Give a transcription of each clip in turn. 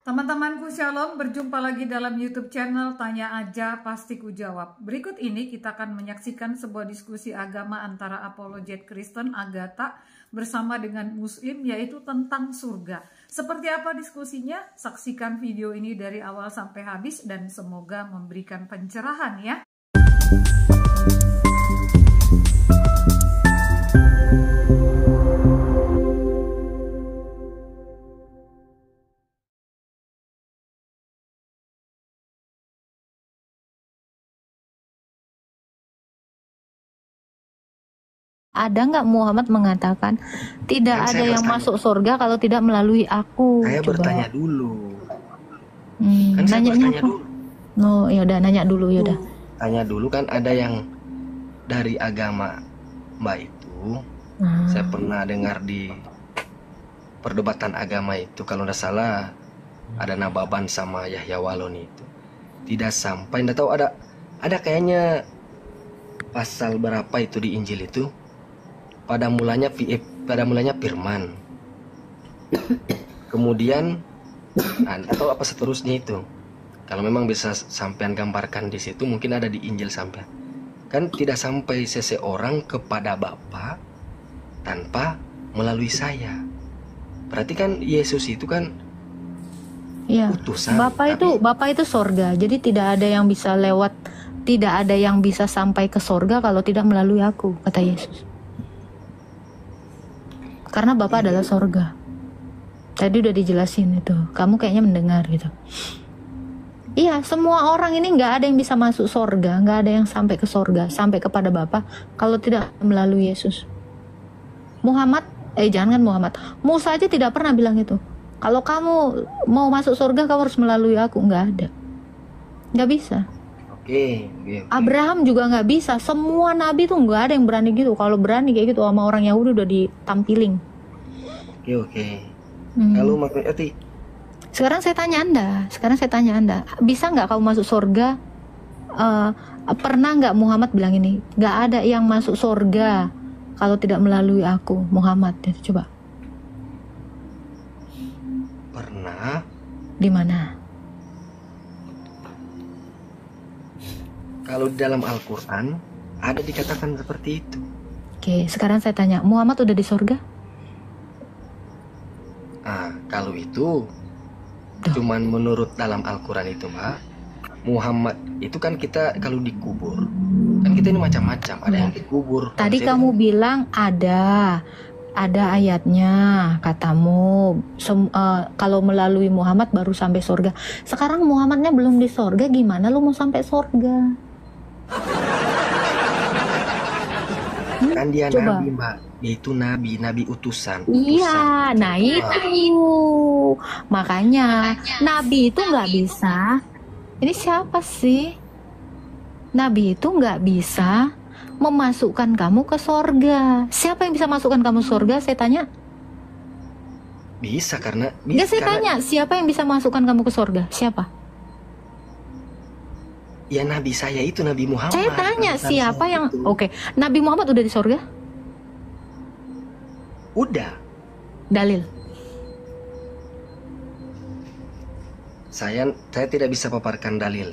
Teman-temanku Shalom, berjumpa lagi dalam YouTube channel Tanya Aja Pasti Ku Jawab. Berikut ini kita akan menyaksikan sebuah diskusi agama antara apologet Kristen Agatha bersama dengan Muslim, yaitu tentang surga. Seperti apa diskusinya? Saksikan video ini dari awal sampai habis dan semoga memberikan pencerahan ya. Ada nggak Muhammad mengatakan tidak ada yang masuk surga kalau tidak melalui aku? Saya Coba. bertanya dulu. Nanyanya apa? No, ya udah nanya dulu ya udah. Tanya dulu kan ada yang dari agama Mbak itu. Saya pernah dengar di perdebatan agama itu, kalau tidak salah ada Nababan sama Yahya Walon itu. Tidak sampai, tidak tahu ada kayaknya pasal berapa itu di Injil itu. Pada mulanya firman. Kemudian atau apa seterusnya itu. Kalau memang bisa sampean gambarkan di situ, mungkin ada di Injil sampean. Kan tidak sampai seseorang kepada Bapa tanpa melalui saya. Berarti kan Yesus itu kan utusan. Bapa itu sorga. Jadi tidak ada yang bisa lewat, tidak ada yang bisa sampai ke sorga kalau tidak melalui aku, kata Yesus. Karena Bapa adalah sorga. Tadi udah dijelasin itu. Kamu kayaknya mendengar gitu. Iya, semua orang ini nggak ada yang bisa masuk sorga, nggak ada yang sampai ke sorga, sampai kepada Bapa kalau tidak melalui Yesus. Muhammad, Musa aja tidak pernah bilang itu. Kalau kamu mau masuk sorga, kamu harus melalui aku. Nggak ada, nggak bisa. Oke. Abraham juga nggak bisa. Semua nabi tuh nggak ada yang berani gitu. Kalau berani kayak gitu sama orang Yahudi udah ditampilin. Oke. Kalau maksudnya Sekarang saya tanya Anda, bisa nggak kamu masuk surga? Pernah nggak Muhammad bilang ini? Nggak ada yang masuk surga kalau tidak melalui aku, Muhammad. Coba. Pernah. Di mana? Kalau di dalam Al-Quran ada dikatakan seperti itu. Oke, sekarang saya tanya, Muhammad udah di surga? Kalau itu cuman menurut dalam Al-Quran itu, Mbak, Muhammad itu kan kita kalau dikubur, kan kita ini macam-macam, ada yang dikubur. Tadi kamu bilang ada ayatnya, katamu kalau melalui Muhammad baru sampai surga. Sekarang Muhammadnya belum di surga, gimana lu mau sampai surga? Kan dia coba. Nabi, Mbak. Dia itu nabi utusan. Iya, nah itu. Makanya nabi itu nggak bisa. Ini siapa sih? Nabi itu nggak bisa memasukkan kamu ke surga. Siapa yang bisa masukkan kamu surga? Saya tanya. Bisa karena. Saya tanya, siapa yang bisa masukkan kamu ke surga? Siapa? Ya Nabi saya itu Nabi Muhammad. Saya tanya siapa yang Oke, Nabi Muhammad udah di surga? Udah. Dalil. Saya tidak bisa paparkan dalil.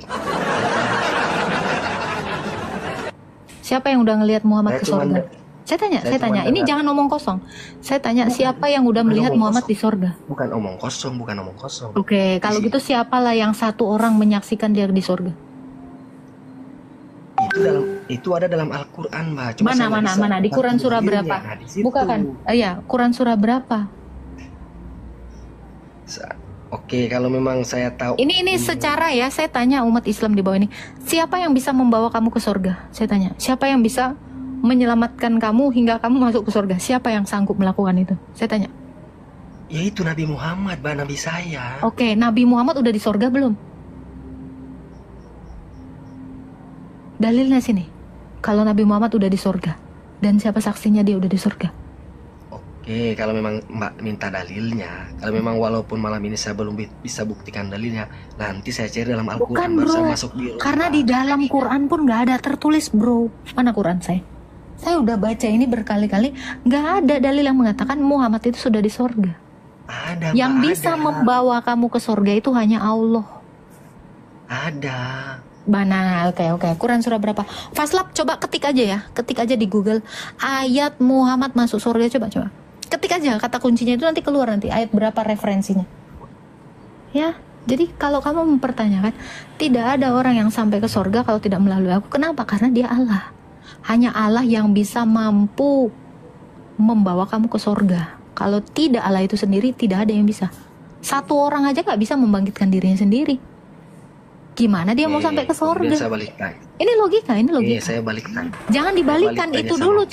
Siapa yang udah ngelihat Muhammad ke surga? Saya tanya. Ini jangan omong kosong. Saya tanya siapa yang udah melihat Muhammad di surga? Bukan omong kosong. Oke, kalau gitu siapalah yang satu orang menyaksikan dia di surga? Itu ada dalam Al-Quran, Mbak. Mana? Di Quran surah berapa? Bukan. Iya, Quran surah berapa? Oke, kalau memang saya tahu. Ini secara ya, saya tanya umat Islam di bawah ini. Siapa yang bisa membawa kamu ke surga? Saya tanya. Siapa yang bisa menyelamatkan kamu hingga kamu masuk ke surga? Siapa yang sanggup melakukan itu? Saya tanya. Yaitu Nabi Muhammad, Mbak, Nabi saya. Oke, Nabi Muhammad udah di surga belum? Dalilnya sini. Kalau Nabi Muhammad udah di surga dan siapa saksinya dia udah di surga? Oke, kalau memang Mbak minta dalilnya, kalau memang walaupun malam ini saya belum bisa buktikan dalilnya, nanti saya cari dalam Al-Quran baru saya masuk di. Karena di dalam Quran pun nggak ada tertulis, bro. Mana Quran saya? Saya udah baca ini berkali-kali, nggak ada dalil yang mengatakan Muhammad itu sudah di surga. Ada, Yang Mbak, bisa ada. membawa kamu ke surga itu hanya Allah. Ada. Mana? Oke. Quran surah berapa? Faslab, coba ketik aja ya. Ketik aja di Google. Ayat Muhammad masuk surga. Coba. Ketik aja kata kuncinya itu, nanti keluar nanti ayat berapa referensinya. Ya, jadi kalau kamu mempertanyakan, tidak ada orang yang sampai ke surga kalau tidak melalui aku. Kenapa? Karena dia Allah. Hanya Allah yang bisa mampu membawa kamu ke surga. Kalau tidak Allah itu sendiri, tidak ada yang bisa. Satu orang aja gak bisa membangkitkan dirinya sendiri. Gimana dia mau sampai ke Kemudian surga? saya balik tanya. Ini logika. Iya, saya balik tanya. Jangan dibalikan, Balik tanya itu sama dulu Pak.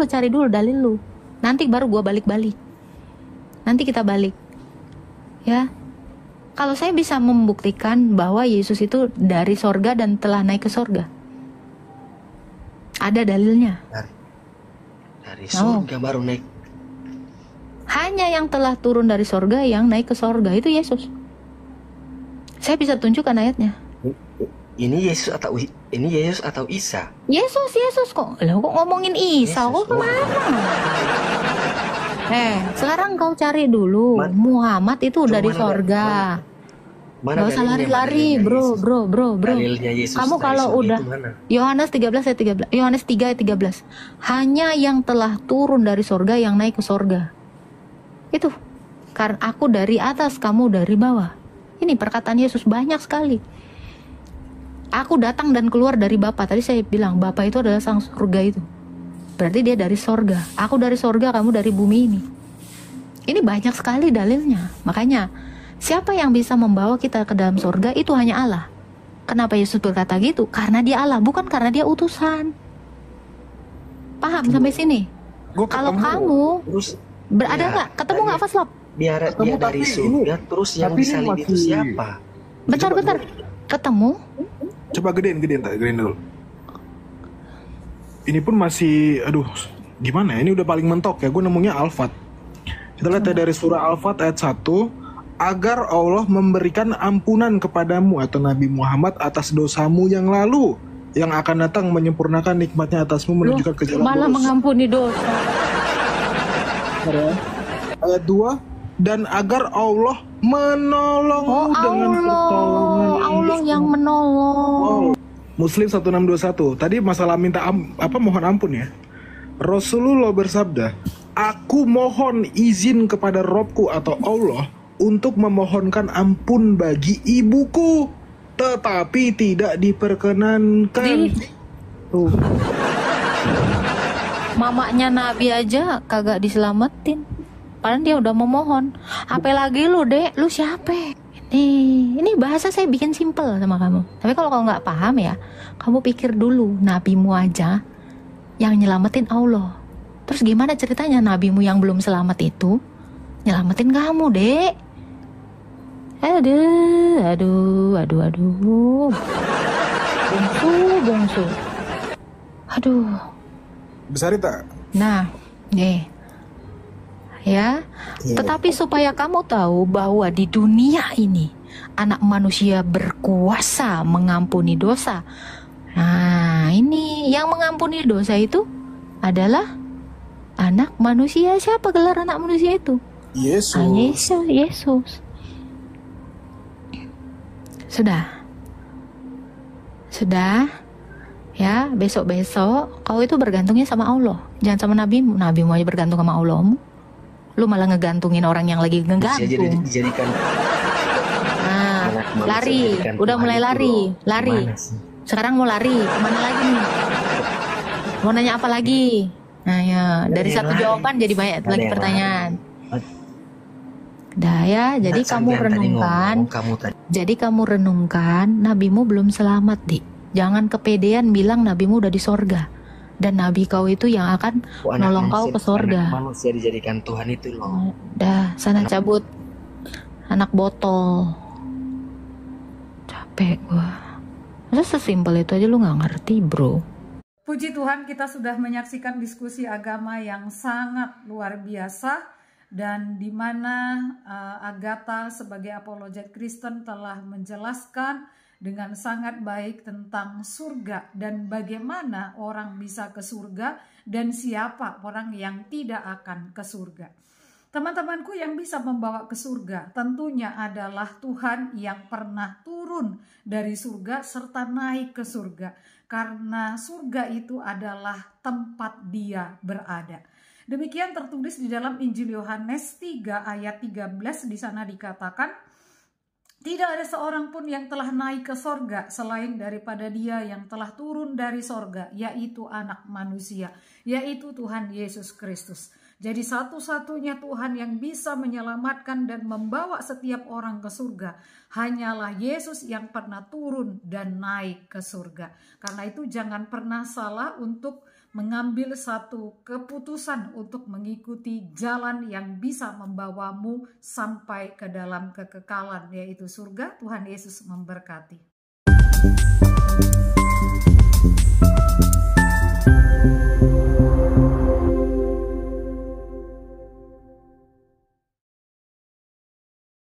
cari dulu dalil lu. Nanti baru gua balik. Nanti kita balik. Ya. Kalau saya bisa membuktikan bahwa Yesus itu dari sorga dan telah naik ke sorga, ada dalilnya. Dari surga baru naik. Hanya yang telah turun dari sorga yang naik ke sorga itu Yesus. Saya bisa tunjukkan ayatnya. Ini Yesus atau Isa? Yesus kok. Lah kok ngomongin Isa? Yesus, Kok kemana? Sekarang kau cari dulu. Muhammad itu Coba dari mana sorga. Mana Gak usah dalilnya, lari-lari, dalilnya bro. Yesus? Dalilnya Yesus Kamu dari kalau surga udah itu mana? Yohanes 13 ayat 13. Yohanes 3 ayat 13. Hanya yang telah turun dari sorga yang naik ke sorga. Itu. Karena aku dari atas, kamu dari bawah. Ini perkataan Yesus banyak sekali. Aku datang dan keluar dari Bapa. Tadi saya bilang Bapa itu adalah sang surga itu. Berarti dia dari sorga. Aku dari sorga, kamu dari bumi ini. Ini banyak sekali dalilnya. Makanya siapa yang bisa membawa kita ke dalam sorga itu hanya Allah. Kenapa Yesus berkata gitu? Karena dia Allah, bukan karena dia utusan. Paham sampai sini? Kalau kamu berada nggak? Ketemu nggak Faslab? Dia dari surga, terus yang disalib itu siapa? Bentar. Ketemu? Coba gedein dulu. Ini pun masih, gimana ya? Ini udah paling mentok ya. Gue nemunya Al-Fat. Kita lihat ya dari surah Al-Fat ayat 1. Agar Allah memberikan ampunan kepadamu atau Nabi Muhammad atas dosamu yang lalu, yang akan datang menyempurnakan nikmatnya atasmu menunjukkan ke jalan malah lurus. mengampuni dosa. Ayat 2. Dan agar Allah menolongmu dengan pertolongan Allah yang menolong. Muslim 1621. Tadi masalah minta mohon ampun ya. Rasulullah bersabda, aku mohon izin kepada Robku atau Allah untuk memohonkan ampun bagi ibuku, tetapi tidak diperkenankan. Tuh. Mamanya Nabi aja kagak diselamatin. Padahal dia udah memohon. Apalagi lu, Dek? Lu siapa? Ini bahasa saya bikin simple sama kamu. Tapi kalau kamu nggak paham ya, kamu pikir dulu, nabimu aja yang nyelamatin Allah. Terus gimana ceritanya nabimu yang belum selamat itu nyelamatin kamu, Dek? Aduh. Bungsu. Aduh. Besar tak? Nah, ya. Tetapi supaya kamu tahu bahwa di dunia ini anak manusia berkuasa mengampuni dosa. Nah, ini yang mengampuni dosa itu adalah anak manusia. Siapa gelar anak manusia itu? Yesus. Yesus. Sudah. Ya, besok-besok kau itu bergantungnya sama Allah. Jangan sama nabimu. Nabimu aja bergantung sama Allahmu. Lu malah ngegantungin orang yang lagi ngegantung. Nah, lari. Udah mulai lari. Sekarang mau lari. Kemana lagi nih? Mau nanya apa lagi? Nah ya, dari satu jawaban jadi banyak lagi pertanyaan. Dah ya, jadi kamu renungkan nabimu belum selamat, Dik. Jangan kepedean bilang nabimu udah di sorga. Dan nabi kau itu yang akan nolong kau ke sorga. Manusia dijadikan Tuhan itu loh. Dah, sana cabut. Anak botol. Capek gua. Masa sesimpel itu aja lu gak ngerti, bro? Puji Tuhan, kita sudah menyaksikan diskusi agama yang sangat luar biasa, dan di mana Agatha sebagai apologet Kristen telah menjelaskan dengan sangat baik tentang surga dan bagaimana orang bisa ke surga dan siapa orang yang tidak akan ke surga. Teman-temanku, yang bisa membawa ke surga tentunya adalah Tuhan yang pernah turun dari surga serta naik ke surga. Karena surga itu adalah tempat Dia berada. Demikian tertulis di dalam Injil Yohanes 3 ayat 13. Di sana dikatakan, tidak ada seorang pun yang telah naik ke sorga selain daripada Dia yang telah turun dari sorga, yaitu Anak Manusia, yaitu Tuhan Yesus Kristus. Jadi satu-satunya Tuhan yang bisa menyelamatkan dan membawa setiap orang ke surga hanyalah Yesus yang pernah turun dan naik ke surga. Karena itu jangan pernah salah untuk mengambil satu keputusan untuk mengikuti jalan yang bisa membawamu sampai ke dalam kekekalan, yaitu surga. Tuhan Yesus memberkati.